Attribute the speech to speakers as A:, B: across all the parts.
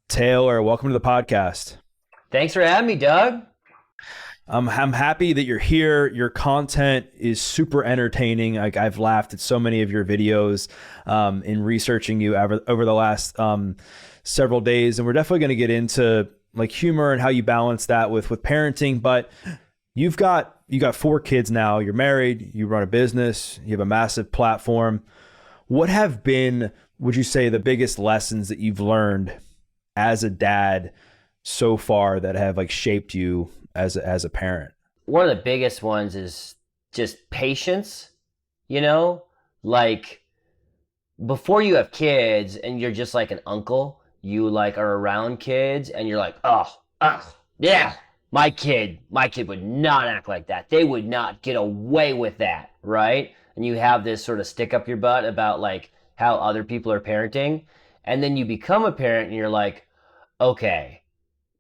A: Taylor, welcome to the podcast.
B: Thanks for having me, Doug.
A: I'm happy that you're here. Your content is super entertaining. Like I've laughed at so many of your videos in researching you over the last several days, and we're definitely going to get into like humor and how you balance that with parenting. But you got four kids now. You're married. You run a business. You have a massive platform. What have been, would you say, the biggest lessons that you've learned as a dad so far that have like shaped you as a parent?
B: One of the biggest ones is just patience, you know? Like before you have kids and you're just like an uncle, you like are around kids and you're like, yeah, my kid would not act like that. They would not get away with that, right? And you have this sort of stick up your butt about like how other people are parenting. And then you become a parent and you're like, okay,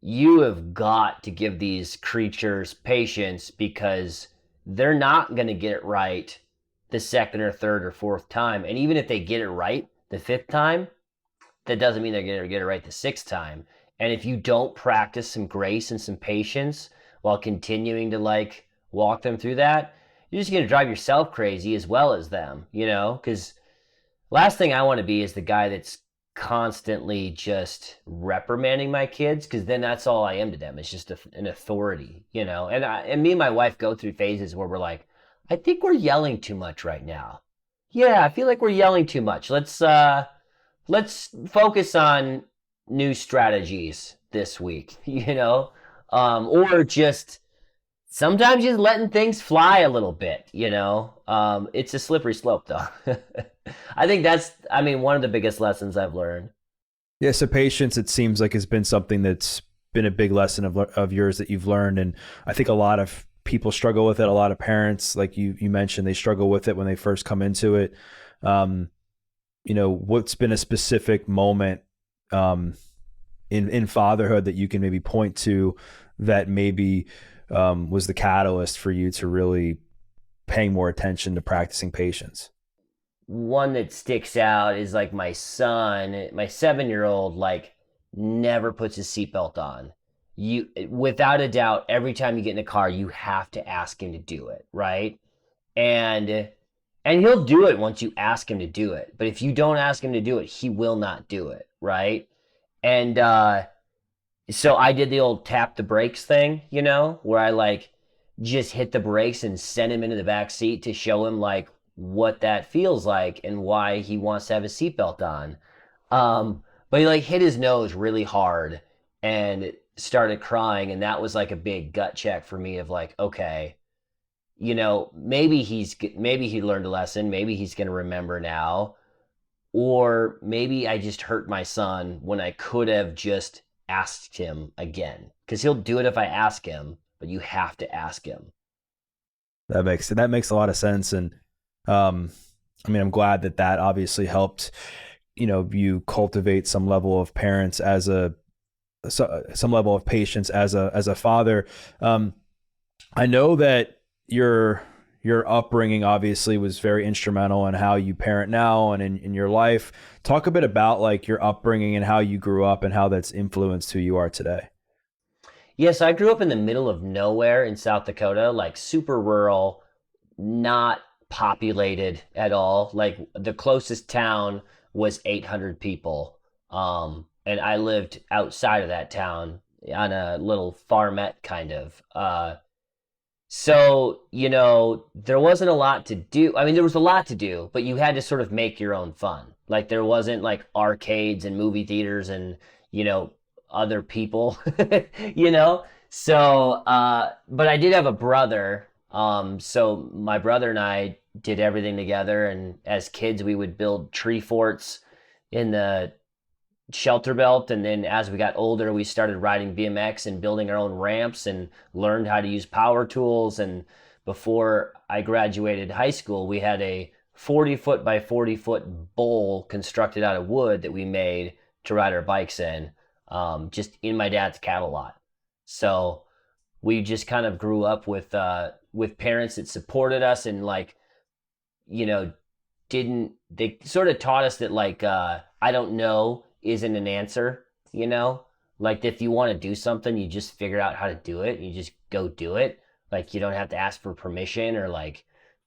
B: you have got to give these creatures patience because they're not going to get it right the second or third or fourth time. And even if they get it right the fifth time, that doesn't mean they're going to get it right the sixth time. And if you don't practice some grace and some patience while continuing to like walk them through that, you're just going to drive yourself crazy as well as them, you know? Because last thing I want to be is the guy that's constantly just reprimanding my kids, because then that's all I am to them. It's just an authority, you know. And me and my wife go through phases where we're like, I think we're yelling too much right now. Yeah, I feel like we're yelling too much. Let's focus on new strategies this week, you know, or just sometimes just letting things fly a little bit, you know. It's a slippery slope, though. I think one of the biggest lessons I've learned.
A: Yeah, so patience, it seems like, has been something that's been a big lesson of yours that you've learned. And I think a lot of people struggle with it. A lot of parents, like you mentioned, they struggle with it when they first come into it. What's been a specific moment in fatherhood that you can maybe point to that maybe was the catalyst for you to really paying more attention to practicing patience?
B: One that sticks out is like my son, my 7-year-old, like never puts his seatbelt on. You, without a doubt, every time you get in a car, you have to ask him to do it, right? And and he'll do it once you ask him to do it. But if you don't ask him to do it, he will not do it, right? And so I did the old tap the brakes thing, you know, where I like just hit the brakes and send him into the back seat to show him like what that feels like and why he wants to have his seatbelt on. But he like hit his nose really hard and started crying, and that was like a big gut check for me of like, okay, you know, maybe he learned a lesson, maybe he's gonna remember now, or maybe I just hurt my son when I could have just asked him again. Because he'll do it if I ask him, but you have to ask him.
A: That makes a lot of sense. And I'm glad that obviously helped, you cultivate some level of parents some level of patience as a father. I know that your upbringing obviously was very instrumental in how you parent now and in your life. Talk a bit about like your upbringing and how you grew up and how that's influenced who you are today.
B: Yes, I grew up in the middle of nowhere in South Dakota, like super rural, not populated at all. Like the closest town was 800 people. And I lived outside of that town on a little farmette kind of. So, you know, there wasn't a lot to do. I mean, there was a lot to do, but you had to sort of make your own fun. Like there wasn't like arcades and movie theaters and, you know, other people, you know? So, but I did have a brother. So my brother and I did everything together. And as kids, we would build tree forts in the shelter belt, and then as we got older we started riding BMX and building our own ramps and learned how to use power tools. And before I graduated high school, we had a 40-foot by 40-foot bowl constructed out of wood that we made to ride our bikes in, just in my dad's cattle lot. So we just kind of grew up with parents that supported us and like, you know, didn't they sort of taught us that like I don't know isn't an answer you know? Like if you want to do something, you just figure out how to do it. You just go do it. Like you don't have to ask for permission or like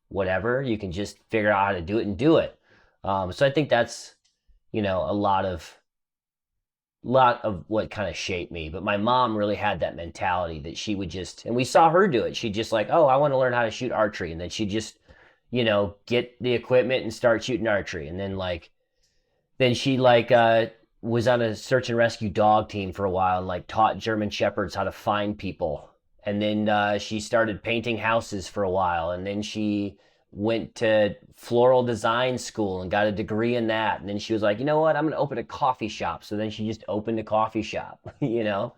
B: whatever. You can just figure out how to do it and do it. So I think that's, a lot of what kind of shaped me. But my mom really had that mentality that she would just, and we saw her do it. She'd just like, oh, I want to learn how to shoot archery. And then she'd just, get the equipment and start shooting archery. And then she was on a search and rescue dog team for a while and like taught German shepherds how to find people. And then she started painting houses for a while. And then she went to floral design school and got a degree in that. And then she was like, you know what? I'm going to open a coffee shop. So then she just opened a coffee shop, So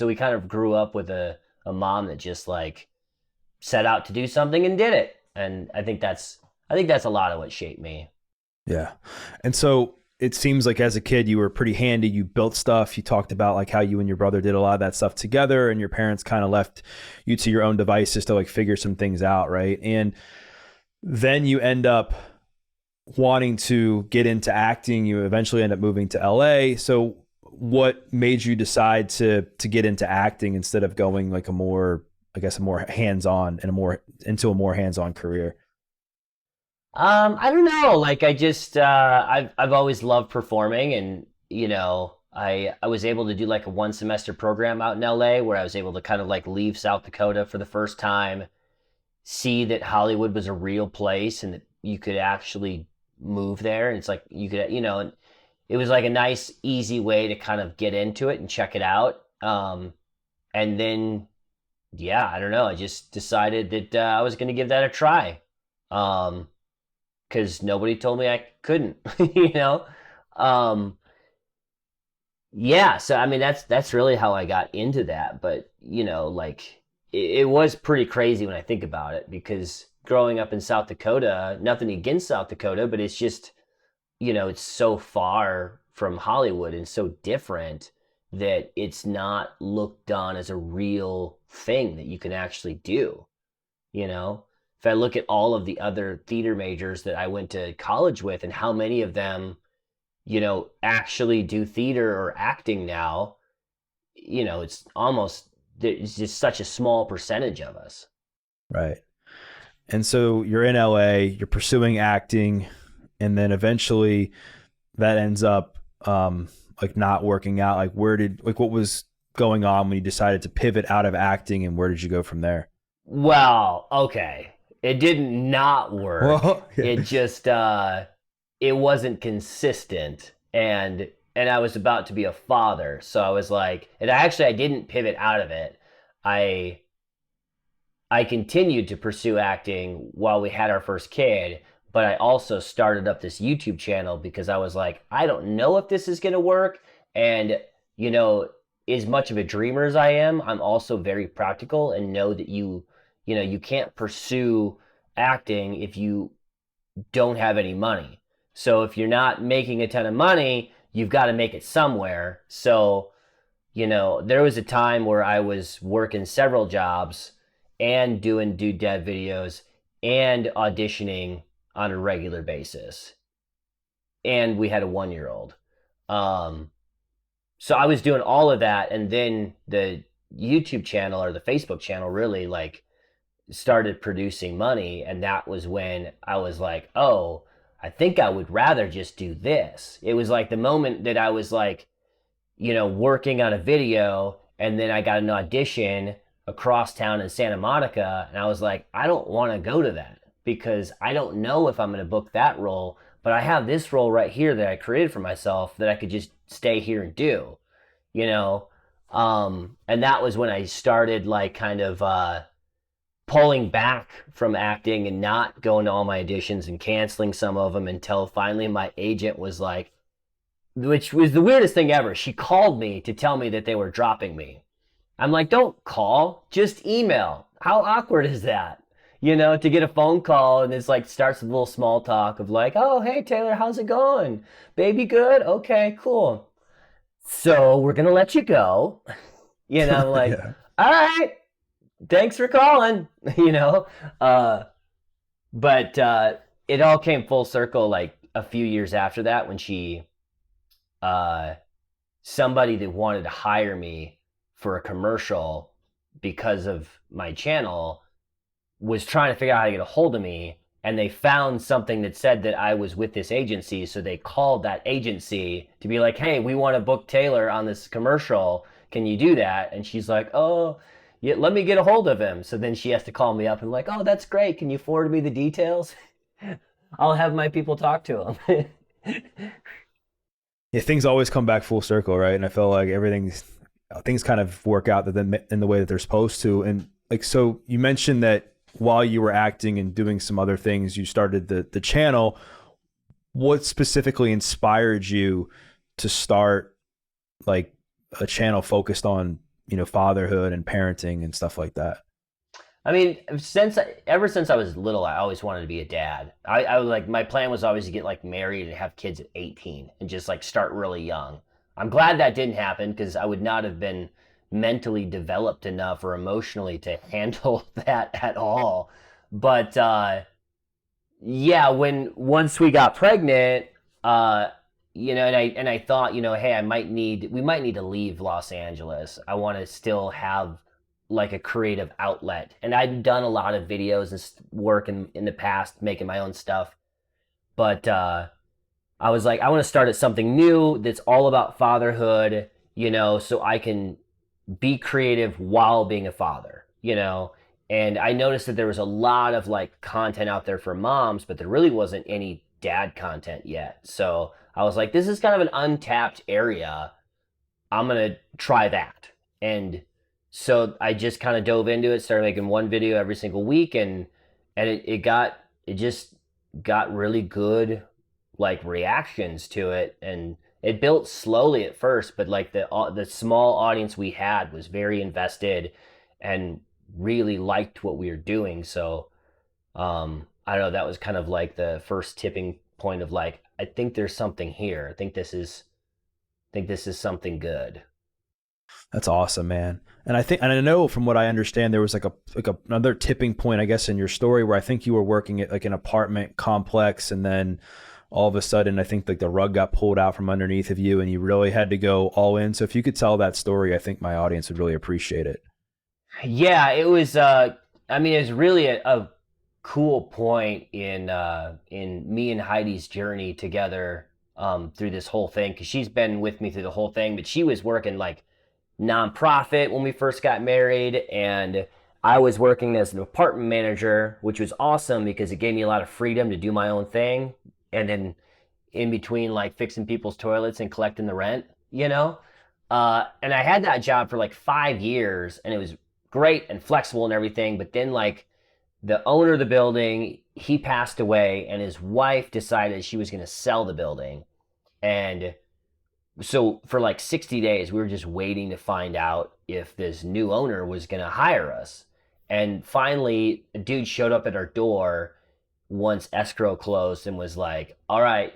B: we kind of grew up with a mom that just like set out to do something and did it. And I think that's a lot of what shaped me.
A: Yeah. And so it seems like as a kid, you were pretty handy. You built stuff. You talked about like how you and your brother did a lot of that stuff together, and your parents kind of left you to your own devices to like figure some things out. Right. And then you end up wanting to get into acting. You eventually end up moving to LA. So what made you decide to get into acting instead of going like a more hands-on and into a more hands-on career?
B: I don't know. Like I just I've always loved performing, and I was able to do like a 1 semester program out in LA where I was able to kind of like leave South Dakota for the first time, see that Hollywood was a real place and that you could actually move there, and it's like you could, and it was like a nice easy way to kind of get into it and check it out. And then yeah, I don't know. I just decided that I was going to give that a try. Um, because nobody told me I couldn't, you know. Um, yeah, so I mean that's really how I got into that. But like it was pretty crazy when I think about it because growing up in South Dakota, nothing against South Dakota, but it's just it's so far from Hollywood and so different that it's not looked on as a real thing that you can actually do, you know? If I look at all of the other theater majors that I went to college with and how many of them, actually do theater or acting now, it's just such a small percentage of us.
A: Right. And so you're in LA, you're pursuing acting, and then eventually that ends up like not working out. Like what was going on when you decided to pivot out of acting, and where did you go from there?
B: Well, okay. It didn't not work.
A: Well,
B: It just it wasn't consistent, and I was about to be a father. So I was like, and I didn't pivot out of it. I I continued to pursue acting while we had our first kid, but I also started up this YouTube channel because I was like, I don't know if this is going to work. And, you know, as much of a dreamer as I am, I'm also very practical and know that you can't pursue acting if you don't have any money. So if you're not making a ton of money, you've got to make it somewhere. So, there was a time where I was working several jobs and doing dude dad videos and auditioning on a regular basis. And we had a 1 year old. Um, so I was doing all of that. And then the YouTube channel or the Facebook channel really like started producing money. And that was when I was like, oh, I think I would rather just do this. It was like the moment that I was like, working on a video and then I got an audition across town in Santa Monica. And I was like, I don't want to go to that because I don't know if I'm going to book that role, but I have this role right here that I created for myself that I could just stay here and do, you know? And that was when I started like kind of, pulling back from acting and not going to all my auditions and canceling some of them until finally my agent was like, which was the weirdest thing ever. She called me to tell me that they were dropping me. I'm like, don't call, just email. How awkward is that? To get a phone call and it's like starts with a little small talk of like, oh, hey, Taylor, how's it going? Baby good? Okay, cool. So we're going to let you go. I'm like,
A: Yeah.
B: all right, thanks for calling, Uh, but it all came full circle like a few years after that when she uh, somebody that wanted to hire me for a commercial because of my channel was trying to figure out how to get a hold of me, and they found something that said that I was with this agency, so they called that agency to be like, hey, we want to book Taylor on this commercial, can you do that? And she's like, oh yeah, let me get a hold of him. So then she has to call me up and like, oh, that's great, can you forward me the details? I'll have my people talk to him.
A: Yeah, things always come back full circle, right? And I feel like things kind of work out in the way that they're supposed to. And like, so you mentioned that while you were acting and doing some other things, you started the channel. What specifically inspired you to start like a channel focused on, fatherhood and parenting and stuff like that?
B: I mean, ever since I was little, I always wanted to be a dad. I was like, my plan was always to get like married and have kids at 18 and just like start really young. I'm glad that didn't happen because I would not have been mentally developed enough or emotionally to handle that at all. But yeah, when once we got pregnant, and I thought, hey, we might need to leave Los Angeles. I want to still have like a creative outlet. And I'd done a lot of videos and work in the past, making my own stuff. But I was like, I want to start at something new that's all about fatherhood, so I can be creative while being a father, And I noticed that there was a lot of like content out there for moms, but there really wasn't any dad content yet. So I was like, this is kind of an untapped area. I'm going to try that. And so I just kind of dove into it, started making one video every single week, and it just got really good like reactions to it, and it built slowly at first, but like the small audience we had was very invested and really liked what we were doing. So I don't know, that was kind of like the first tipping point of like, I think there's something here. I think this is something good.
A: That's awesome, man. And I know from what I understand, there was like another tipping point, I guess, in your story where I think you were working at like an apartment complex, and then all of a sudden, I think like the rug got pulled out from underneath of you and you really had to go all in. So if you could tell that story, I think my audience would really appreciate it.
B: Yeah, it was, it was really a cool point in me and Heidi's journey together, through this whole thing. 'Cause she's been with me through the whole thing, but she was working like nonprofit when we first got married, and I was working as an apartment manager, which was awesome because it gave me a lot of freedom to do my own thing. And then in between like fixing people's toilets and collecting the rent, and I had that job for like 5 years, and it was great and flexible and everything. But then like the owner of the building, he passed away, and his wife decided she was going to sell the building. And so for like 60 days, we were just waiting to find out if this new owner was going to hire us. And finally, a dude showed up at our door once escrow closed and was like, all right,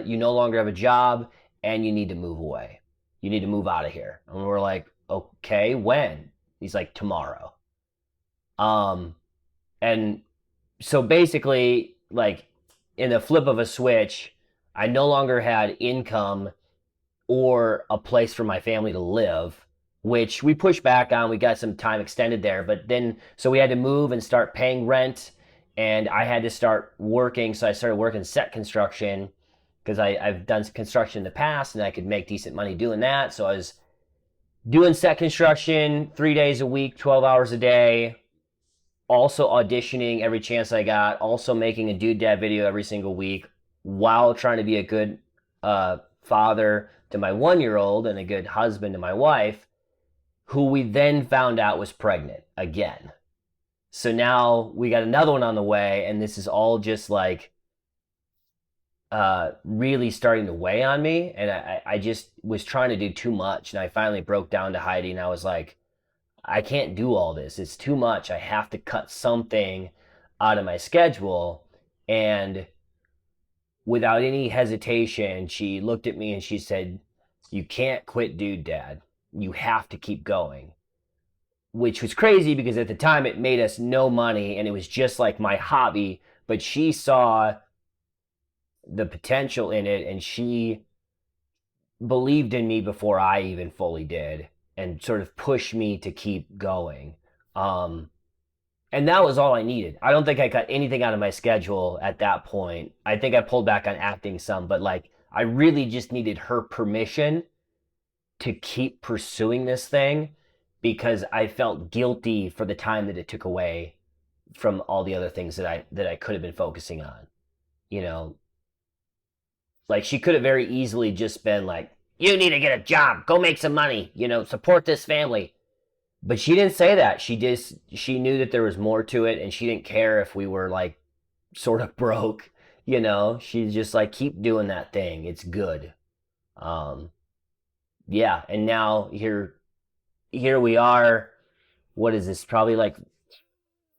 B: you no longer have a job and you need to move away. You need to move out of here. And we're like, okay, when? He's like, tomorrow. And so basically, like in the flip of a switch, I no longer had income or a place for my family to live, which we pushed back on. We got some time extended there, but then, so we had to move and start paying rent, and I had to start working. So I started working set construction because I've done construction in the past and I could make decent money doing that. So I was doing set construction 3 days a week, 12 hours a day, also auditioning every chance I got, also making a dude dad video every single week while trying to be a good father to my 1-year-old and a good husband to my wife, who we then found out was pregnant again. So now we got another one on the way, and this is all just like really starting to weigh on me. And I just was trying to do too much, and I finally broke down to Heidi, and I was like, I can't do all this. It's too much. I have to cut something out of my schedule. And without any hesitation, she looked at me and she said, you can't quit dude dad. You have to keep going. Which was crazy because at the time it made us no money and it was just like my hobby, but she saw the potential in it, and she believed in me before I even fully did and sort of pushed me to keep going. Um, and that was all I needed. I don't think I cut anything out of my schedule at that point. I think I pulled back on acting some, but like I really just needed her permission to keep pursuing this thing because I felt guilty for the time that it took away from all the other things that I could have been focusing on. You know, like she could have very easily just been like, "You need to get a job, go make some money, support this family." But she didn't say that. She knew that there was more to it, and she didn't care if we were like sort of broke. She's just like, keep doing that thing. It's good. Um, yeah, and now here we are. What is this? Probably like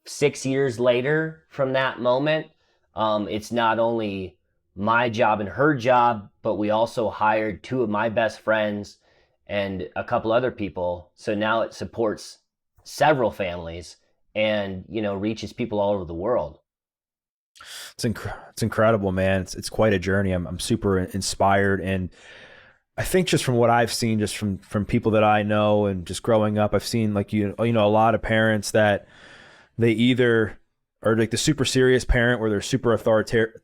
B: 6 years later from that moment. It's not only my job and her job, but we also hired two of my best friends and a couple other people. So now it supports several families and, reaches people all over the world.
A: It's incredible, man. It's quite a journey. I'm super inspired, and I think just from what I've seen, just from people that I know, and just growing up, I've seen like a lot of parents that they either are like the super serious parent where they're super authoritative,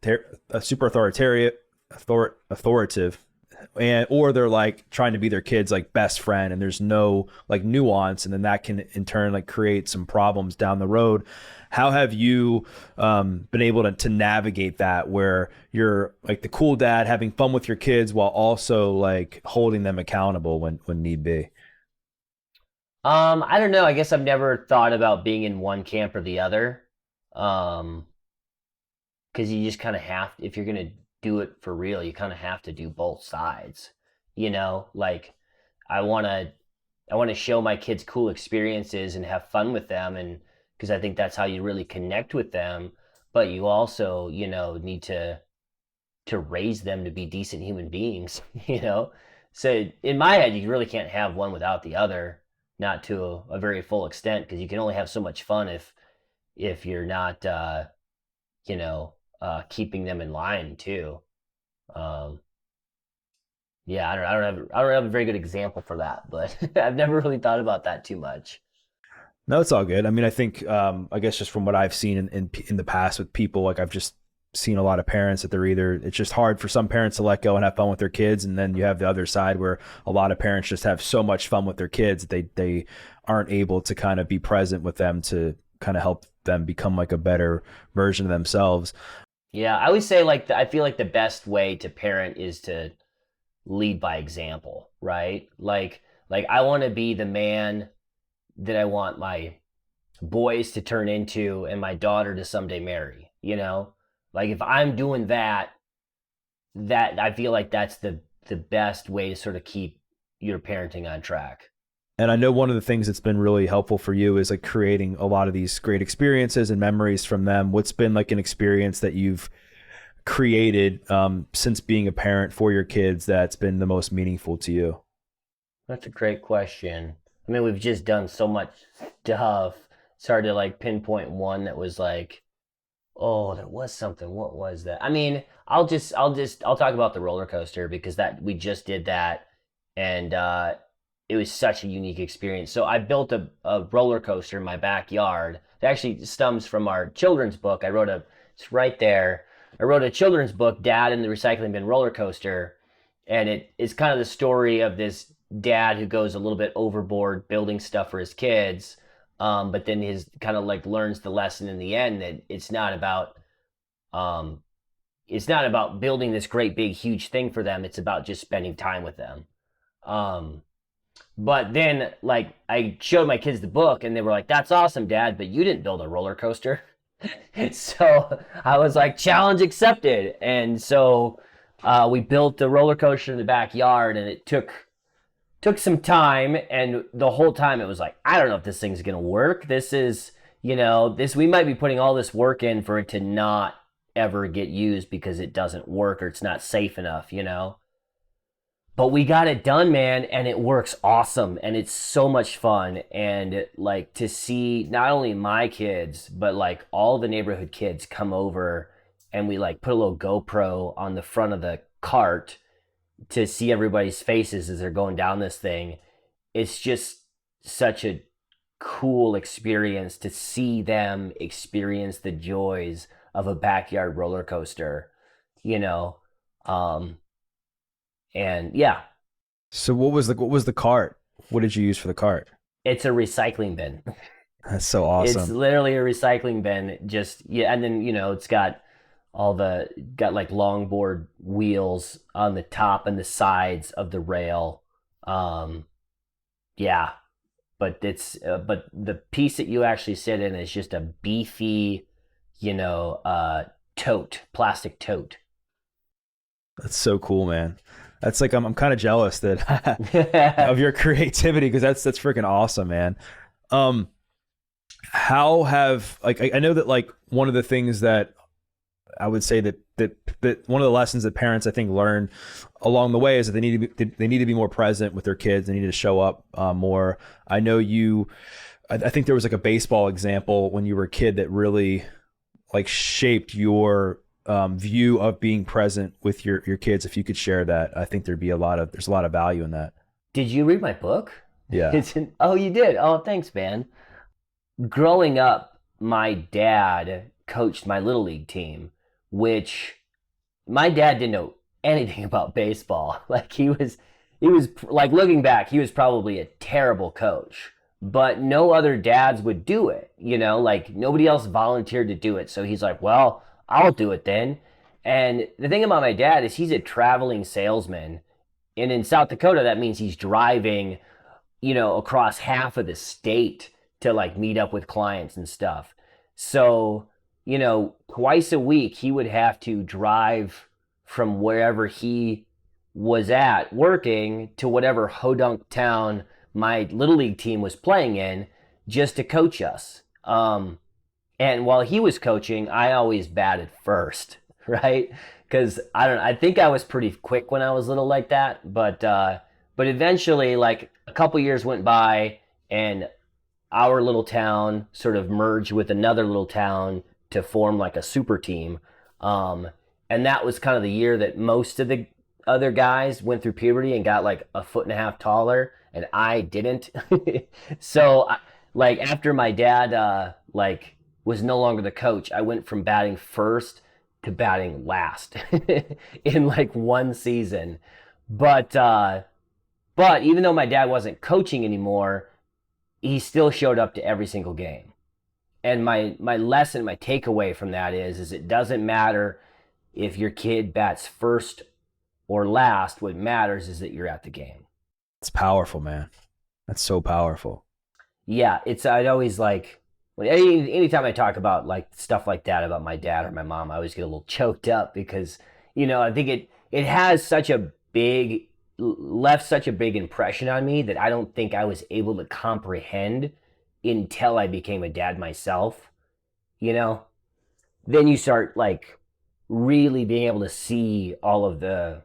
A: and or they're like trying to be their kids like best friend, and there's no like nuance, and then that can in turn like create some problems down the road. How have you been able to navigate that, where you're like the cool dad having fun with your kids while also like holding them accountable when need be?
B: I don't know. I guess I've never thought about being in one camp or the other. Um, because you just kind of have, if you're gonna do it for real, you kind of have to do both sides. Like I wanna I want to show my kids cool experiences and have fun with them, and because I think that's how you really connect with them. But you also, need to raise them to be decent human beings. So in my head, you really can't have one without the other, not to a very full extent, because you can only have so much fun if you're not, keeping them in line too. Um, yeah, I don't have a very good example for that, but I've never really thought about that too much.
A: No, it's all good. I mean, I think I guess just from what I've seen in the past with people, like I've just seen a lot of parents that they're either it's just hard for some parents to let go and have fun with their kids, and then you have the other side where a lot of parents just have so much fun with their kids that they aren't able to kind of be present with them to kind of help them become like a better version of themselves.
B: Yeah, I always say like I feel like the best way to parent is to lead by example, right? Like I want to be the man that I want my boys to turn into and my daughter to someday marry, Like if I'm doing that I feel like that's the best way to sort of keep your parenting on track.
A: And I know one of the things that's been really helpful for you is like creating a lot of these great experiences and memories from them. What's been like an experience that you've created since being a parent for your kids that's been the most meaningful to you?
B: That's a great question. I mean, we've just done so much stuff. It's hard to like pinpoint one that was like, oh, there was something. What was that? I mean, I'll talk about the roller coaster because that we just did that, and it was such a unique experience. So I built a roller coaster in my backyard. It actually stems from our children's book. It's right there. I wrote a children's book, Dad and the Recycling Bin Roller Coaster, and it's kind of the story of this dad who goes a little bit overboard building stuff for his kids, but then his kind of like learns the lesson in the end that um, it's not about building this great big huge thing for them. It's about just spending time with them. Um, but then like I showed my kids the book and they were like, "That's awesome, Dad, but you didn't build a roller coaster." So I was like, challenge accepted. And so we built the roller coaster in the backyard, and it took some time. And the whole time it was like, I don't know if this thing's gonna work. This is, this we might be putting all this work in for it to not ever get used because it doesn't work or it's not safe enough. But we got it done, man, and it works awesome, and it's so much fun. And like to see not only my kids but like all the neighborhood kids come over, and we like put a little GoPro on the front of the cart to see everybody's faces as they're going down this thing, it's just such a cool experience to see them experience the joys of a backyard roller coaster, you know. Um, and yeah,
A: So what was the cart? What did you use for the cart?
B: it's a recycling bin.
A: That's so
B: It's
A: awesome.
B: literally a recycling bin. Just yeah, and then it's got like longboard wheels on the top and the sides of the rail. Um, yeah, but the piece that you actually sit in is just a beefy, plastic tote.
A: That's so cool, man. That's like I'm kind of jealous that of your creativity because that's freaking awesome, man. Um, how have like I know that like one of the things that I would say that one of the lessons that parents I think learn along the way is that they need to be more present with their kids. They need to show up more. I know you. I think there was like a baseball example when you were a kid that really like shaped your view of being present with your kids. If you could share that, I think there's a lot of value in that.
B: Did you read my book?
A: Yeah.
B: Oh, you did. Oh, thanks, man. Growing up, my dad coached my little league team, which my dad didn't know anything about baseball. Like he was like looking back, he was probably a terrible coach, but no other dads would do it, like nobody else volunteered to do it. So he's like, well, I'll do it then. And the thing about my dad is he's a traveling salesman. And in South Dakota, that means he's driving across half of the state to like meet up with clients and stuff. So, twice a week he would have to drive from wherever he was at working to whatever hodunk town my little league team was playing in just to coach us. And while he was coaching, I always batted first, right? Because I don't know, I think I was pretty quick when I was little like that, but eventually, like a couple years went by, and our little town sort of merged with another little town to form like a super team. Um, and that was kind of the year that most of the other guys went through puberty and got like a foot and a half taller, and I didn't. So, like after my dad like was no longer the coach, I went from batting first to batting last in like one season. But but even though my dad wasn't coaching anymore, he still showed up to every single game. And my lesson, my takeaway from that is it doesn't matter if your kid bats first or last. What matters is that you're at the game.
A: It's powerful, man. That's so powerful.
B: Yeah, I'd always like anytime I talk about like stuff like that about my dad or my mom, I always get a little choked up because I think it has such a big left such a big impression on me that I don't think I was able to comprehend until I became a dad myself, you know? Then you start like really being able to see all of the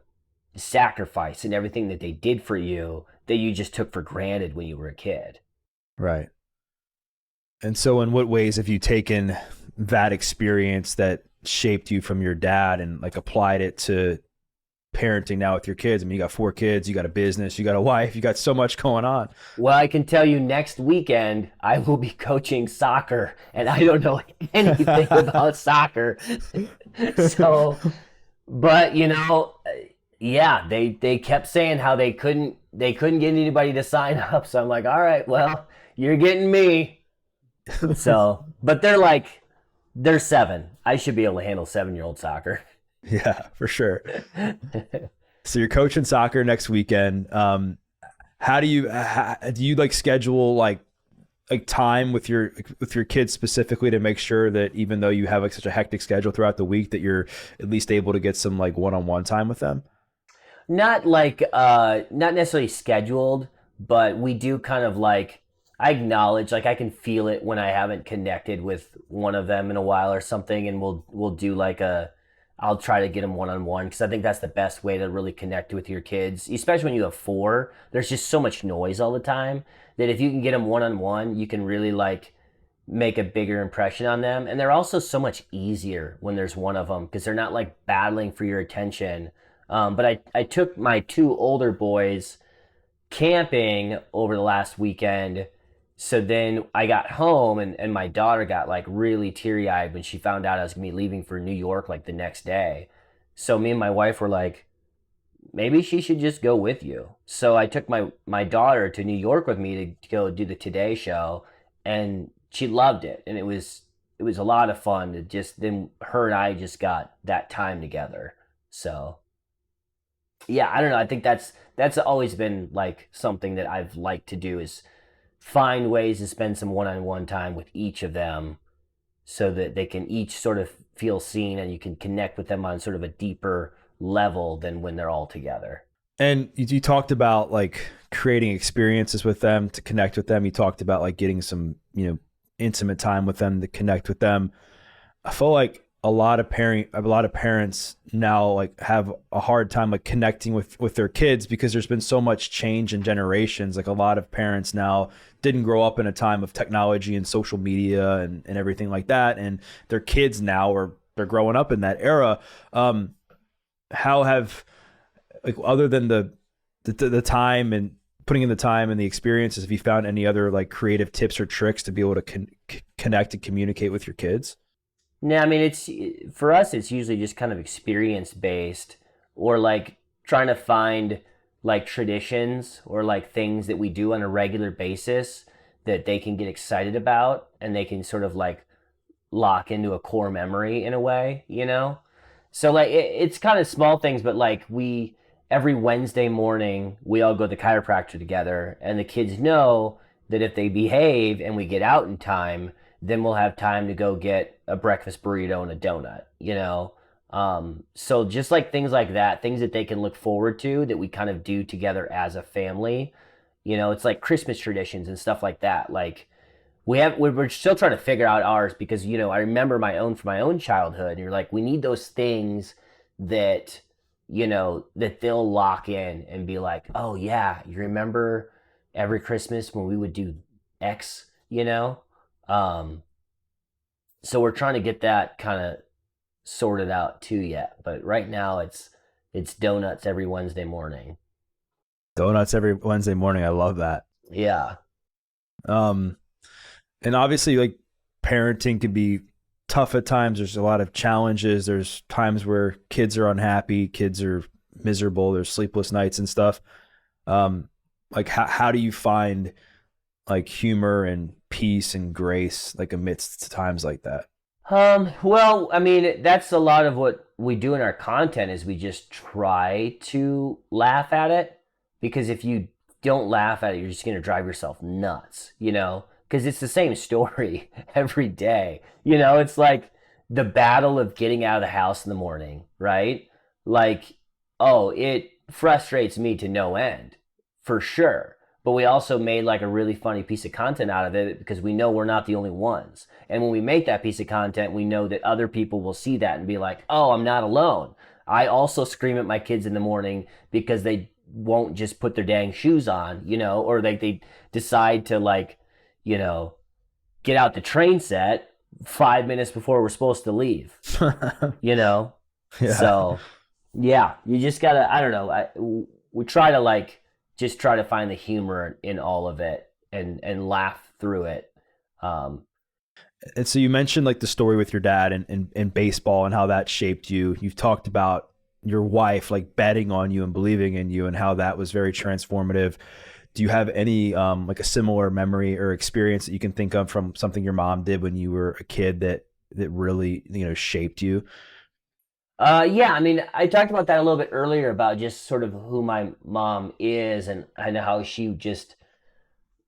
B: sacrifice and everything that they did for you that you just took for granted when you were a kid.
A: Right. And so in what ways have you taken that experience that shaped you from your dad and like applied it to parenting now with your kids? I mean, you got 4 kids, you got a business, you got a wife, you got so much going on.
B: Well, I can tell you next weekend I will be coaching soccer, and I don't know anything about soccer. So, but yeah, they kept saying how they couldn't get anybody to sign up. So I'm like, all right, well, you're getting me. So, but they're 7. I should be able to handle 7-year-old soccer.
A: Yeah, for sure. So you're coaching soccer next weekend. How do you like schedule like time with your kids specifically to make sure that even though you have like such a hectic schedule throughout the week that you're at least able to get some like one-on-one time with them?
B: Not necessarily scheduled, but we do kind of like I acknowledge like I can feel it when I haven't connected with one of them in a while or something, and we'll do like I'll try to get them one on one because I think that's the best way to really connect with your kids, especially when you have 4. There's just so much noise all the time that if you can get them one on one, you can really like make a bigger impression on them. And they're also so much easier when there's one of them because they're not like battling for your attention But I took my two older boys camping over the last weekend. So then I got home, and my daughter got like really teary eyed when she found out I was gonna be leaving for New York like the next day. So me and my wife were like, maybe she should just go with you. So I took my daughter to New York with me to go do the Today Show, and she loved it, and it was a lot of fun. To just then her and I just got that time together. So yeah, I don't know. I think that's always been like something that I've liked to do is find ways to spend some one-on-one time with each of them so that they can each sort of feel seen and you can connect with them on sort of a deeper level than when they're all together.
A: And you talked about like creating experiences with them to connect with them. You talked about like getting some, intimate time with them to connect with them. I feel like a lot of parents now like have a hard time like connecting with their kids because there's been so much change in generations. Like a lot of parents now didn't grow up in a time of technology and social media and everything like that. And their kids now they're growing up in that era. How have, like, other than the time and putting in the time and the experiences, have you found any other like creative tips or tricks to be able to connect and communicate with your kids?
B: No, I mean it's for us it's usually just kind of experience based or like trying to find like traditions or like things that we do on a regular basis that they can get excited about and they can sort of like lock into a core memory in a way, you know? So like it's kind of small things, but like we every Wednesday morning we all go to the chiropractor together, and the kids know that if they behave and we get out in time, then we'll have time to go get a breakfast burrito and a donut, you know? So just like things like that, things that they can look forward to that we kind of do together as a family. It's like Christmas traditions and stuff like that. Like we're still trying to figure out ours because I remember my own from my own childhood, and you're like, we need those things that that they'll lock in and be like, oh yeah, you remember every Christmas when we would do X. um so we're trying to get that kind of sorted out too yet, but right now it's donuts every Wednesday morning.
A: Donuts every Wednesday morning. I love that.
B: Yeah.
A: Um, and obviously, like, parenting can be tough at times. There's a lot of challenges. There's times where kids are unhappy, kids are miserable, there's sleepless nights and stuff. Like, how do you find like humor and peace and grace like amidst times like that?
B: Well, I mean, that's a lot of what we do in our content is we just try to laugh at it, because if you don't laugh at it, you're just going to drive yourself nuts, because it's the same story every day. It's like the battle of getting out of the house in the morning, right? Like, oh, it frustrates me to no end, for sure. But we also made like a really funny piece of content out of it because we know we're not the only ones. And when we make that piece of content, we know that other people will see that and be like, oh, I'm not alone. I also scream at my kids in the morning because they won't just put their dang shoes on, or they decide to like, you know, get out the train set 5 minutes before we're supposed to leave, you know?
A: Yeah.
B: So yeah, you just gotta, I don't know. We try to like, just try to find the humor in all of it and laugh through it. Um,
A: And so you mentioned like the story with your dad and baseball and how that shaped you. You've talked about your wife like betting on you and believing in you and how that was very transformative. Do you have any like a similar memory or experience that you can think of from something your mom did when you were a kid that really, shaped you?
B: yeah, I mean, I talked about that a little bit earlier about just sort of who my mom is, and how she just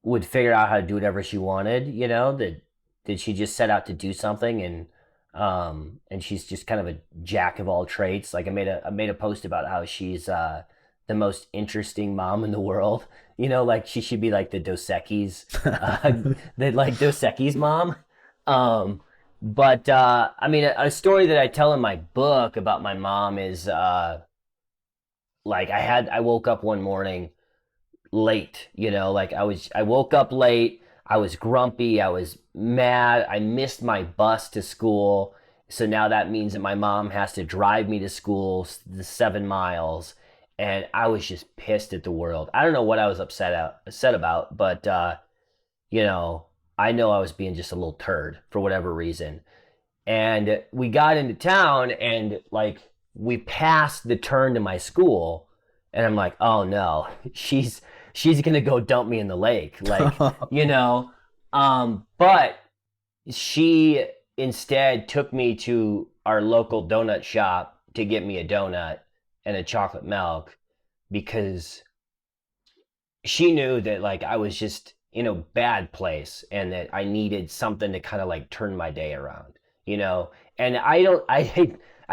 B: would figure out how to do whatever she wanted, that she just set out to do something, and she's just kind of a jack of all trades. Like I made a post about how she's the most interesting mom in the world. Like she should be like the Dos Equis, the like Dos Equis mom. Um but I mean, a story that I tell in my book about my mom is like I woke up one morning late, like I woke up late, I was grumpy, I was mad, I missed my bus to school, So now that means that my mom has to drive me to school the 7 miles. And I was just pissed at the world. I don't know what I was upset about, but you know, I know I was being just a little turd for whatever reason. And we got into town and like we passed the turn to my school and I'm like, oh no, she's gonna go dump me in the lake. Like, but she instead took me to our local donut shop to get me a donut and a chocolate milk because she knew that like I was just in a bad place and that I needed something to kind of like turn my day around, you know? And I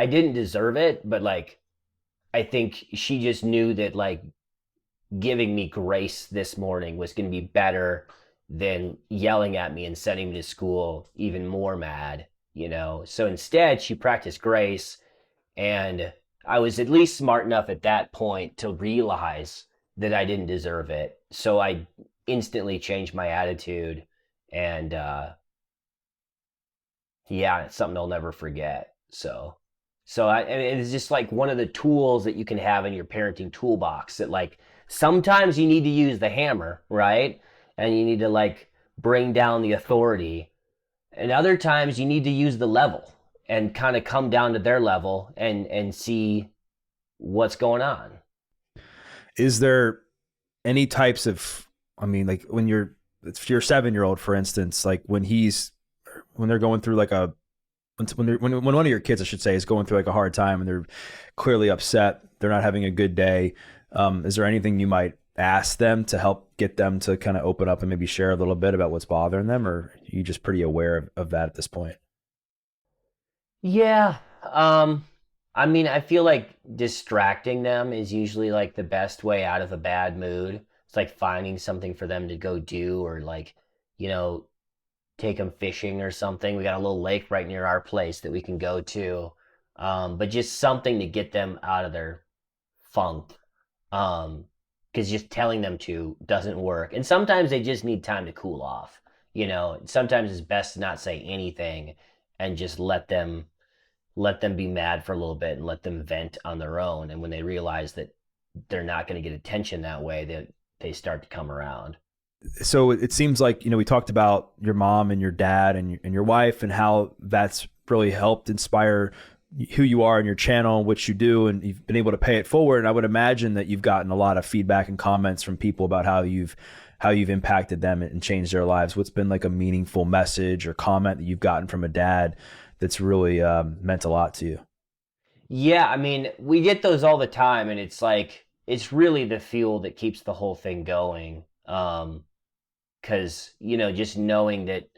B: didn't deserve it, but like I think she just knew that like giving me grace this morning was going to be better than yelling at me and sending me to school even more mad, you know? So instead, she practiced grace, and I was at least smart enough at that point to realize that I didn't deserve it. So I instantly changed my attitude, and yeah, it's something I'll never forget. And it's just like one of the tools that you can have in your parenting toolbox that like sometimes you need to use the hammer, right? And you need to like bring down the authority. And other times you need to use the level and kind of come down to their level and see what's going on.
A: Is there any types of, I mean, like when if your 7-year-old, for instance, like when they're going through like when one of your kids, I should say, is going through like a hard time and they're clearly upset, they're not having a good day. Is there anything you might ask them to help get them to kind of open up and maybe share a little bit about what's bothering them, or are you just pretty aware of that at this point?
B: Yeah. I mean, I feel like distracting them is usually like the best way out of a bad mood. It's like finding something for them to go do or like, you know, take them fishing or something. We got a little lake right near our place that we can go to. But just something to get them out of their funk. Because just telling them to doesn't work. And sometimes they just need time to cool off. You know, sometimes it's best to not say anything and just let them be mad for a little bit and let them vent on their own. And when they realize that they're not going to get attention that way, they start to come around.
A: So it seems like, we talked about your mom and your dad and your wife and how that's really helped inspire who you are and your channel and what you do, and you've been able to pay it forward. And I would imagine that you've gotten a lot of feedback and comments from people about how you've impacted them and changed their lives. What's been like a meaningful message or comment that you've gotten from a dad that's really meant a lot to you?
B: Yeah, I mean, we get those all the time, and it's like, it's really the fuel that keeps the whole thing going. Because, just knowing that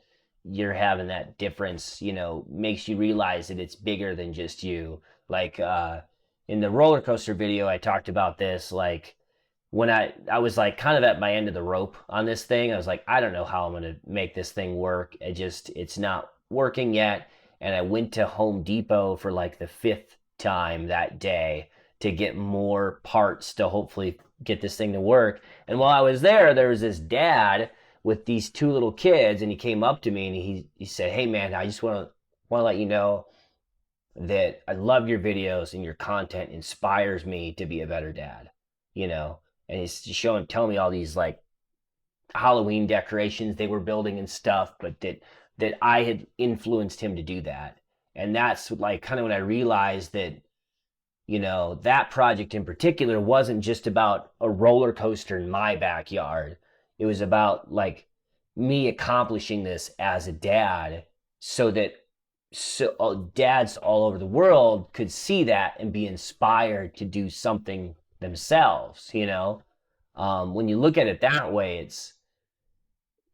B: you're having that difference, makes you realize that it's bigger than just you. Like, in the roller coaster video, I talked about this, like, when I was like kind of at my end of the rope on this thing. I was like, I don't know how I'm going to make this thing work. It's not working yet. And I went to Home Depot for like the fifth time that day to get more parts to hopefully get this thing to work. And while I was there was this dad with these two little kids, and he came up to me and he said, "Hey man, I just want to let you know that I love your videos and your content inspires me to be a better dad." You know, and he's telling me all these like Halloween decorations they were building and stuff, but that I had influenced him to do that. And that's like kind of when I realized that, that project in particular wasn't just about a roller coaster in my backyard. It was about like me accomplishing this as a dad so that dads all over the world could see that and be inspired to do something themselves. When you look at it that way,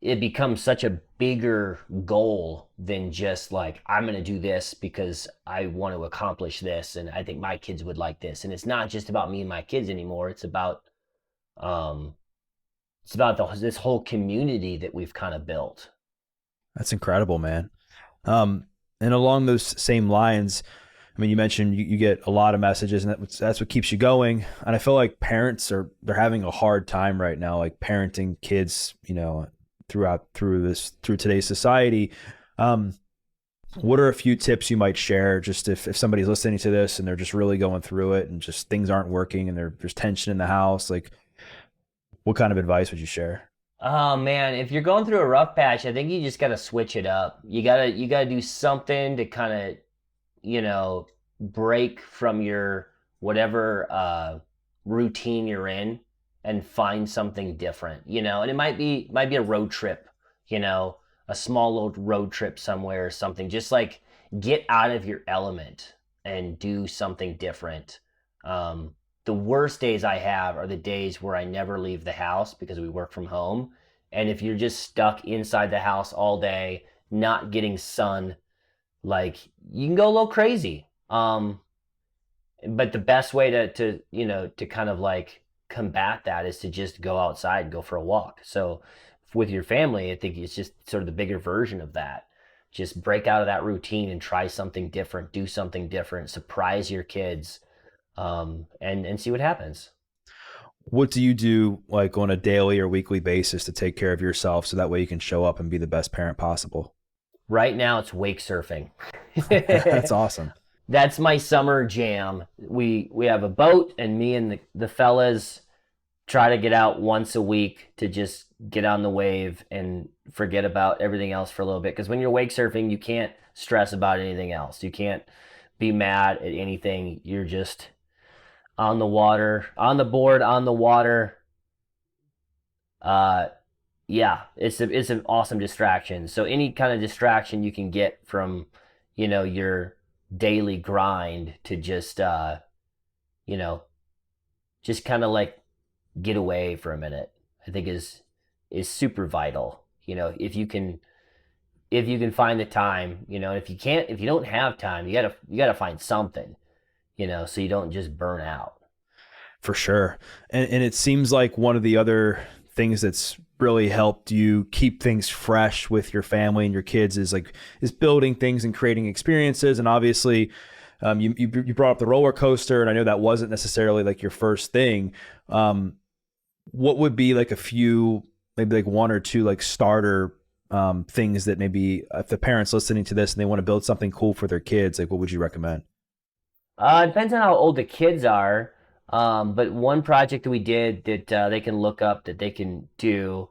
B: it becomes such a bigger goal than just like, I'm going to do this because I want to accomplish this and I think my kids would like this. And it's not just about me and my kids anymore. Um it's about this whole community that we've kind of built.
A: That's incredible, man. And along those same lines, I mean, you mentioned you get a lot of messages, and that's what keeps you going. And I feel like they're having a hard time right now, like parenting kids, through today's society. What are a few tips you might share just if somebody's listening to this and they're just really going through it and just things aren't working and there's tension in the house? Like, what kind of advice would you share?
B: Oh man, if you're going through a rough patch, I think you just gotta switch it up. You gotta do something to kind of, you know, break from your whatever routine you're in and find something different, you know. And it might be a road trip, you know, a small little road trip somewhere or something. Just like get out of your element and do something different. The worst days I have are the days where I never leave the house because we work from home. And if you're just stuck inside the house all day, not getting sun, like you can go a little crazy. But the best way to to kind of like combat that is to just go outside and go for a walk. So with your family, I think it's just sort of the bigger version of that. Just break out of that routine and try something different, do something different, surprise your kids, and see what happens.
A: What do you do like on a daily or weekly basis to take care of yourself so that way you can show up and be the best parent possible?
B: Right now, it's wake surfing.
A: That's awesome.
B: That's my summer jam. We have a boat, and me and the fellas try to get out once a week to just get on the wave and forget about everything else for a little bit. Because when you're wake surfing, you can't stress about anything else. You can't be mad at anything. You're just on the water, on the board, on the water. Uh, yeah, it's an awesome distraction. So any kind of distraction you can get from, your daily grind to just you know, just kind of like get away for a minute, I think is super vital. If you can find the time, if you don't have time, you gotta find something, so you don't just burn out.
A: For sure. And it seems like one of the other things that's really helped you keep things fresh with your family and your kids is building things and creating experiences. And obviously, you brought up the roller coaster, and I know that wasn't necessarily like your first thing. What would be like a few, maybe like one or two like starter things that maybe if the parents listening to this and they want to build something cool for their kids, like what would you recommend?
B: It depends on how old the kids are. But one project that we did that they can look up that they can do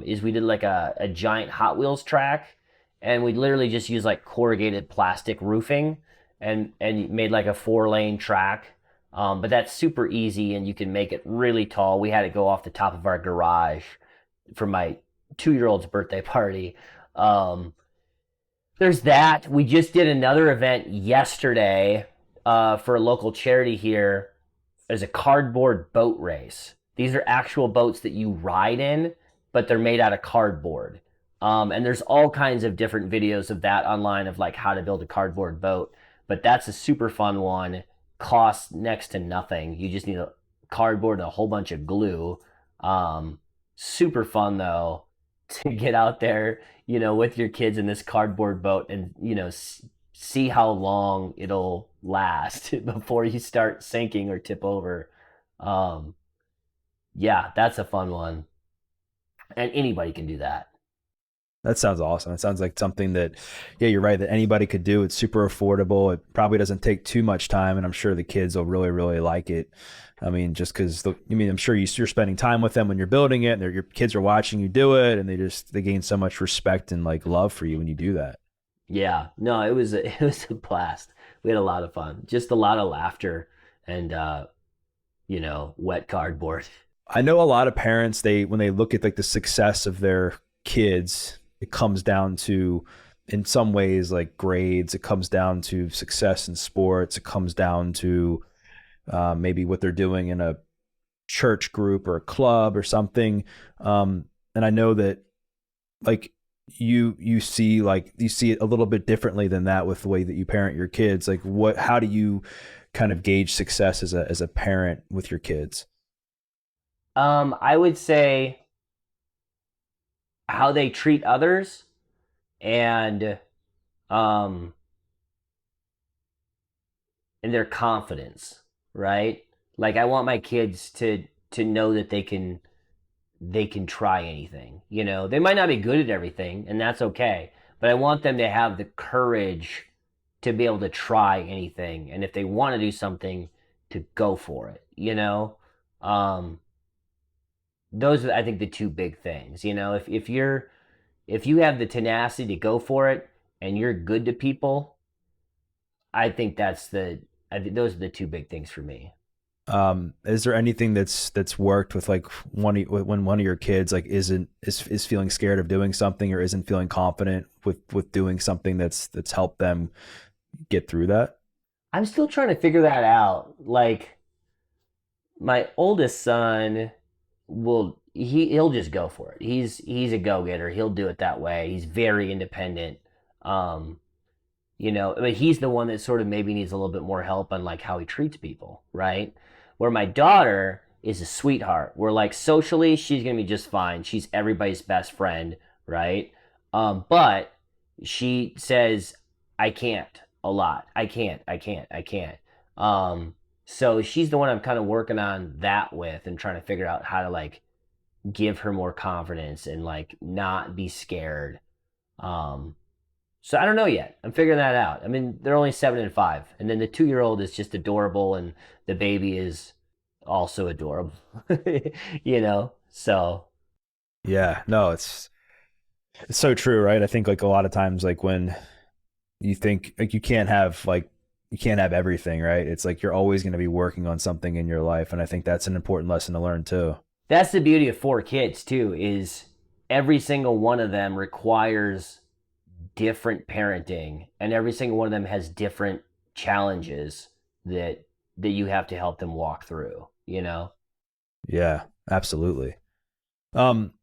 B: is we did like a giant Hot Wheels track, and we literally just used like corrugated plastic roofing and made like a 4-lane track. But that's super easy, and you can make it really tall. We had it go off the top of our garage for my 2-year-old's birthday party. Um, there's that. We just did another event yesterday for a local charity here as a cardboard boat race. These are actual boats that you ride in, but they're made out of cardboard. And there's all kinds of different videos of that online of like how to build a cardboard boat. But that's a super fun one. Costs next to nothing. You just need a cardboard and a whole bunch of glue. Super fun though to get out there, with your kids in this cardboard boat and, see how long it'll last before you start sinking or tip over. Um, yeah, that's a fun one. And anybody can do that.
A: That sounds awesome. It sounds like something that, yeah, you're right, that anybody could do. It's super affordable. It probably doesn't take too much time, and I'm sure the kids will really, really like it. I mean, just because I'm sure you're spending time with them when you're building it, and your kids are watching you do it, and they gain so much respect and like love for you when you do that.
B: Yeah, no, it was a blast. We had a lot of fun, just a lot of laughter and wet cardboard.
A: I know a lot of parents, when they look at like the success of their kids, it comes down to, in some ways, like grades. It comes down to success in sports. It comes down to maybe what they're doing in a church group or a club or something. And I know that like you see it a little bit differently than that with the way that you parent your kids. Like how do you kind of gauge success as a parent with your kids?
B: I would say how they treat others and um and their confidence, right? Like I want my kids to know that they can try anything. They might not be good at everything, and that's okay. but I want them to have the courage to be able to try anything, and if they want to do something, to go for it. Um, those are, I think, the two big things. If you have the tenacity to go for it and you're good to people, I think I think those are the two big things for me.
A: Is there anything that's worked with like when one of your kids like is feeling scared of doing something or isn't feeling confident with doing something that's helped them get through that?
B: I'm still trying to figure that out. Like, my oldest son he'll just go for it. He's a go-getter. He'll do it that way. He's very independent. Um, I mean, he's the one that sort of maybe needs a little bit more help on like how he treats people, right? Where my daughter is a sweetheart. Where like socially, she's gonna be just fine. She's everybody's best friend, right? But she says, "I can't" a lot. I can't. I can't. I can't. So she's the one I'm kind of working on that with and trying to figure out how to like give her more confidence and like not be scared. Um, so I don't know yet. I'm figuring that out. I mean, they're only 7 and 5, and then the 2-year-old is just adorable, and the baby is also adorable. So
A: Yeah, no, it's so true, right? I think like a lot of times like when you think like you can't have everything, right? It's like you're always going to be working on something in your life, and I think that's an important lesson to learn too.
B: that's the beauty of 4 kids too. Is every single one of them requires different parenting, and every single one of them has different challenges that you have to help them walk through.
A: Yeah, absolutely. Um,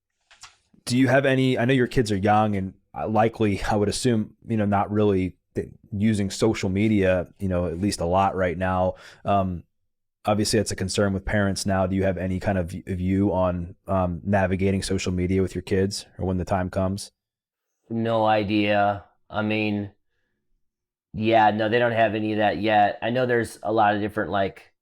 A: do you have any? I know your kids are young, and likely, I would assume, not really using social media, at least a lot right now. Obviously, that's a concern with parents now. Do you have any kind of view on navigating social media with your kids, or when the time comes?
B: No idea. I mean, yeah, no, they don't have any of that yet. I know there's a lot of different like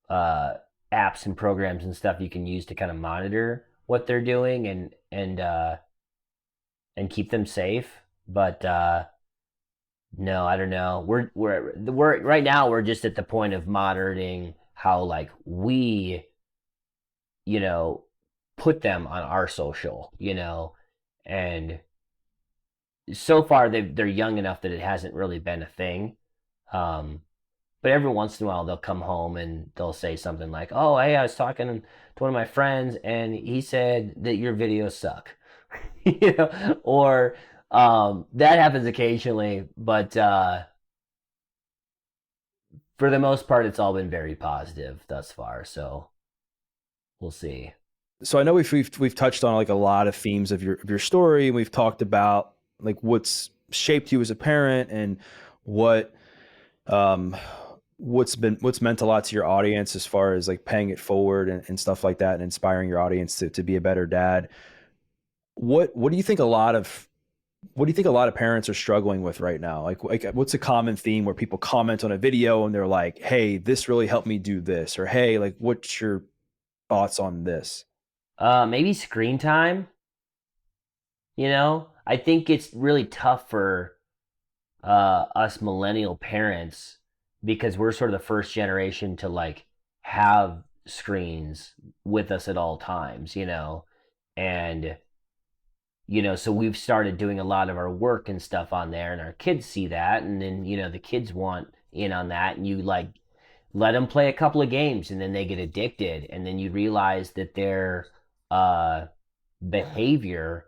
B: uh apps and programs and stuff you can use to kind of monitor what they're doing and keep them safe. But no, I don't know. We're right now we're just at the point of monitoring how like we, you know, put them on our social. And so far they're young enough that it hasn't really been a thing. Um, but every once in a while they'll come home and they'll say something like, "Oh, hey, I was talking to one of my friends and he said that your videos suck," or that happens occasionally, but for the most part, it's all been very positive thus far. So we'll see.
A: So I know we've touched on like a lot of themes of your story, and we've talked about like what's shaped you as a parent and what um what's meant a lot to your audience as far as like paying it forward and stuff like that and inspiring your audience to be a better dad. What do you think a lot of parents are struggling with right now? Like what's a common theme where people comment on a video and they're like, "Hey, this really helped me do this," or "Hey, like what's your thoughts on this?"
B: Maybe screen time. I think it's really tough for us millennial parents because we're sort of the first generation to like have screens with us at all times. And so we've started doing a lot of our work and stuff on there, and our kids see that, and then the kids want in on that, and you like let them play a couple of games, and then they get addicted, and then you realize that their uh behavior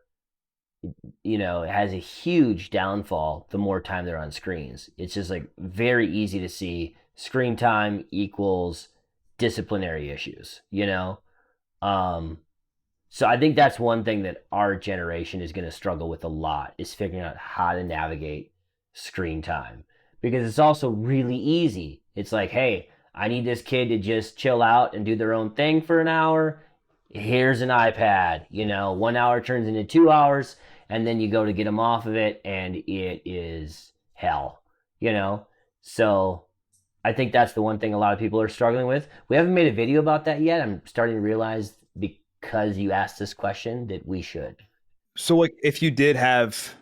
B: has a huge downfall the more time they're on screens. It's just like very easy to see screen time equals disciplinary issues. um so I think that's one thing that our generation is going to struggle with a lot, is figuring out how to navigate screen time, because it's also really easy. It's like, hey, I need this kid to just chill out and do their own thing for an hour. Here's an iPad. 1 hour turns into 2 hours, and then you go to get them off of it, and it is hell. You know, so I think that's the one thing a lot of people are struggling with. We haven't made a video about that yet. I'm starting to realize, because you asked this question, that we should.
A: So like if you did have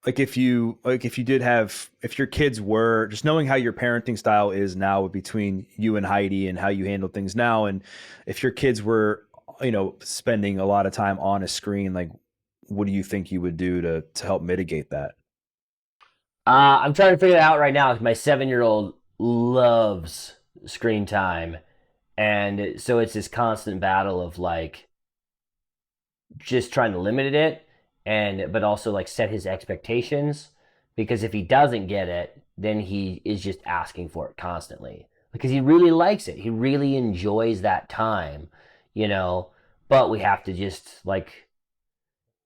A: if you did have, if your kids were, just knowing how your parenting style is now between you and Heidi and how you handle things now, and if your kids were, spending a lot of time on a screen, like what do you think you would do to help mitigate that?
B: I'm trying to figure it out right now. My 7-year-old loves screen time, and so it's this constant battle of like just trying to limit it, and but also like set his expectations, because if he doesn't get it, then he is just asking for it constantly because he really likes it. He really enjoys that time, you know. But we have to just like,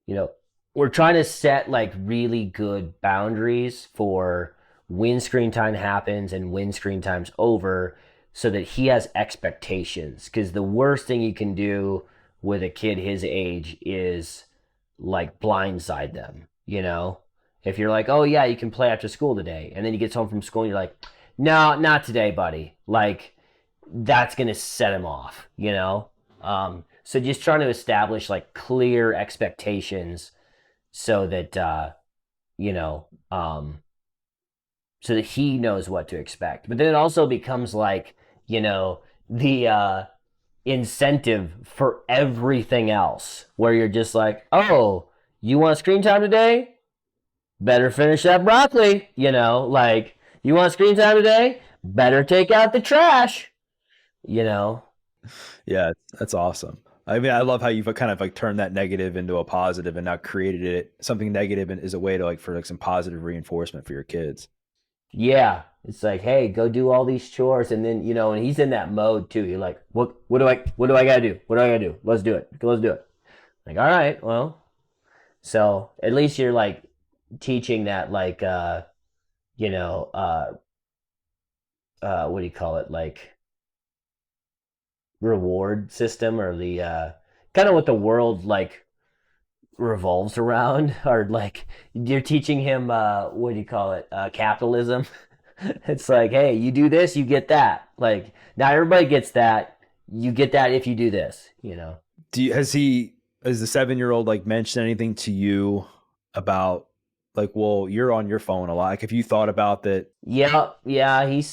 B: you know, we're trying to set like really good boundaries for when screen time happens and when screen time's over, so that he has expectations. Because the worst thing you can do with a kid his age is like blindside them, you know? If you're like, oh yeah, you can play after school today, and then he gets home from school and you're like, no, not today, buddy. Like, that's gonna set him off, you know? So just trying to establish like clear expectations so that you know, so that he knows what to expect. But then it also becomes like, you know, the incentive for everything else, where you're just like, oh, you want screen time today? Better finish that broccoli. You know, like, you want screen time today? Better take out the trash. You know,
A: Yeah, that's awesome. I mean, I love how you've kind of like turned that negative into a positive and now created it something negative and is a way to like for like some positive reinforcement for your kids.
B: yeah. It's like, hey, go do all these chores, and then, you know, and he's in that mode too. You're like, what do I gotta do? What do I gotta do? Let's do it. Let's do it. Like, all right, well, so at least you're like teaching that, like, you know, what do you call it? Like, reward system, or the kind of what the world like revolves around, or like you're teaching him what do you call it? Capitalism. It's like, hey, you do this, you get that. Like, not everybody gets that. You get that if you do this, you know.
A: Has the 7-year-old like mentioned anything to you about like, well, you're on your phone a lot. Like, have you thought about that?
B: Yeah, yeah, he's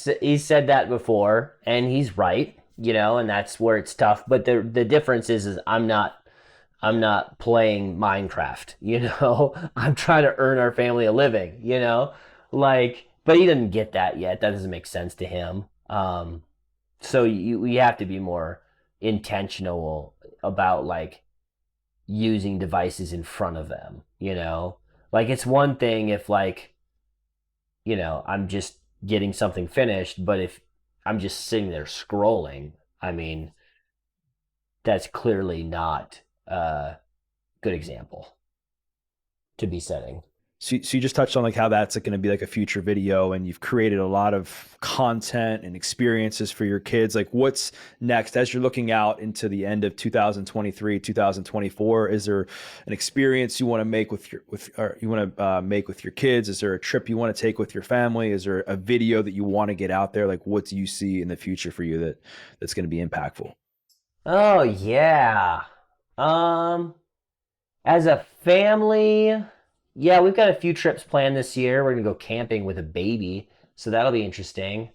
B: said that before, and he's right, you know, and that's where it's tough. But the difference is I'm not playing Minecraft, you know. I'm trying to earn our family a living, you know. Like, but he doesn't get that yet. That doesn't make sense to him. So you have to be more intentional about like using devices in front of them, you know. Like, it's one thing if like, you know, I'm just getting something finished, but if I'm just sitting there scrolling, I mean, that's clearly not a good example to be setting.
A: So you just touched on like how that's like, going to be like a future video, and you've created a lot of content and experiences for your kids. Like, what's next as you're looking out into the end of 2023, 2024? Is there an experience you want to make or you want to make with your kids? Is there a trip you want to take with your family? Is there a video that you want to get out there? Like, what do you see in the future for you that's going to be impactful?
B: Oh yeah. Um, as a family, yeah, we've got a few trips planned this year. We're gonna go camping with a baby, so that'll be interesting.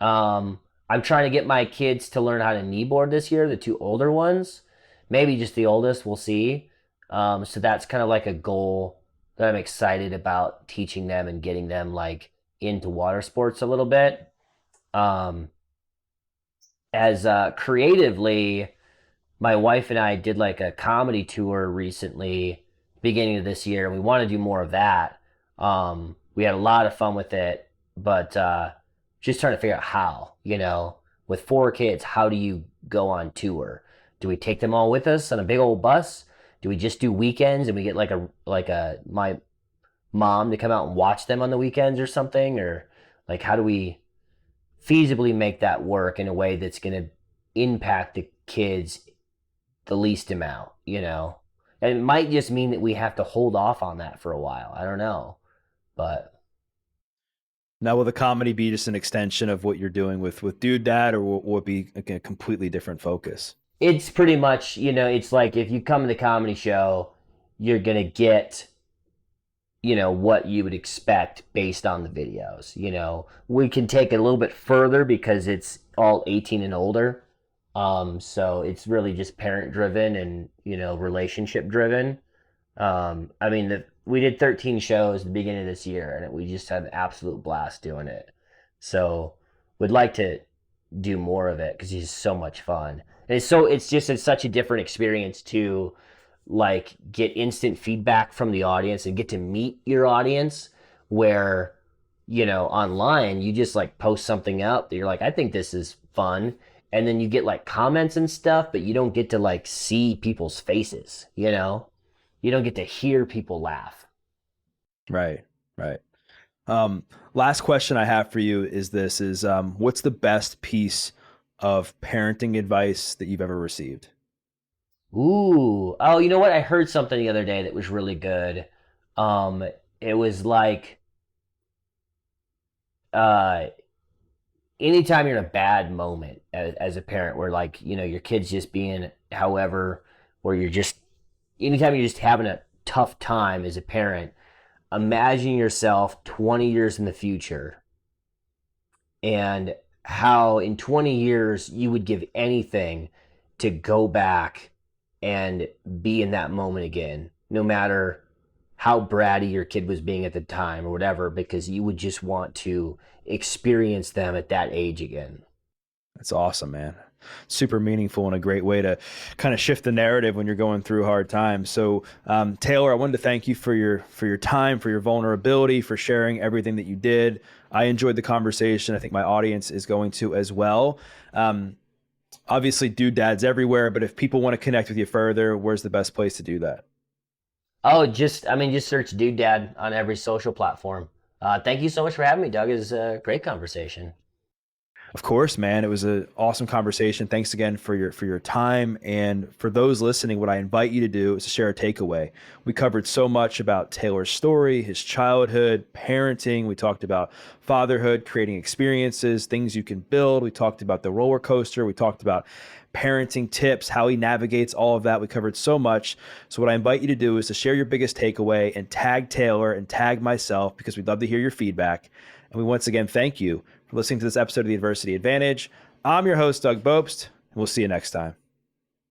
B: I'm trying to get my kids to learn how to kneeboard this year, the two older ones. Maybe just the oldest, we'll see. So that's kind of like a goal that I'm excited about, teaching them and getting them like into water sports a little bit. Um, as creatively, my wife and I did like a comedy tour recently, beginning of this year, and we want to do more of that. We had a lot of fun with it, but just trying to figure out how, you know, with 4 kids, how do you go on tour? Do we take them all with us on a big old bus? Do we just do weekends and we get like a my mom to come out and watch them on the weekends or something? Or like, how do we feasibly make that work in a way that's going to impact the kids the least amount, you know? And it might just mean that we have to hold off on that for a while. I don't know. But
A: Now, will the comedy be just an extension of what you're doing with Dude Dad, or will it be like a completely different focus?
B: it's pretty much, you know, it's like if you come to the comedy show, you're going to get what you would expect based on the videos. We can take it a little bit further because it's all 18 and older. So it's really just parent driven and, relationship driven. I mean, we did 13 shows at the beginning of this year, and we just had an absolute blast doing it. So we'd like to do more of it because it's so much fun. And it's such a different experience to like get instant feedback from the audience and get to meet your audience where, online you just like post something up that you're like, I think this is fun. And then you get like comments and stuff, but you don't get to like see people's faces, you don't get to hear people laugh.
A: Right. Right. Last question I have for you is this is, what's the best piece of parenting advice that you've ever received?
B: Ooh. Oh, you know what? I heard something the other day that was really good. Um, it was like, uh, anytime you're in a bad moment as a parent where like, your kid's just being however, or anytime you're just having a tough time as a parent, imagine yourself 20 years in the future and how in 20 years you would give anything to go back and be in that moment again, no matter how bratty your kid was being at the time or whatever, because you would just want to experience them at that age again.
A: That's awesome, man. Super meaningful and a great way to kind of shift the narrative when you're going through hard times. So, Taylor, I wanted to thank you for your time, for your vulnerability, for sharing everything that you did. I enjoyed the conversation. I think my audience is going to as well. Obviously, Dude Dad's everywhere, but if people want to connect with you further, where's the best place to do that?
B: Oh, just search Dude Dad on every social platform. Thank you so much for having me, Doug. It was a great conversation.
A: Of course, man. It was an awesome conversation. Thanks again for your time. And for those listening, what I invite you to do is to share a takeaway. We covered so much about Taylor's story, his childhood, parenting. We talked about fatherhood, creating experiences, things you can build. We talked about the roller coaster. We talked about parenting tips, how he navigates all of that. We covered so much. So what I invite you to do is to share your biggest takeaway and tag Taylor and tag myself because we'd love to hear your feedback. And we once again thank you for listening to this episode of The Adversity Advantage. I'm your host, Doug Bopst, and we'll see you next time.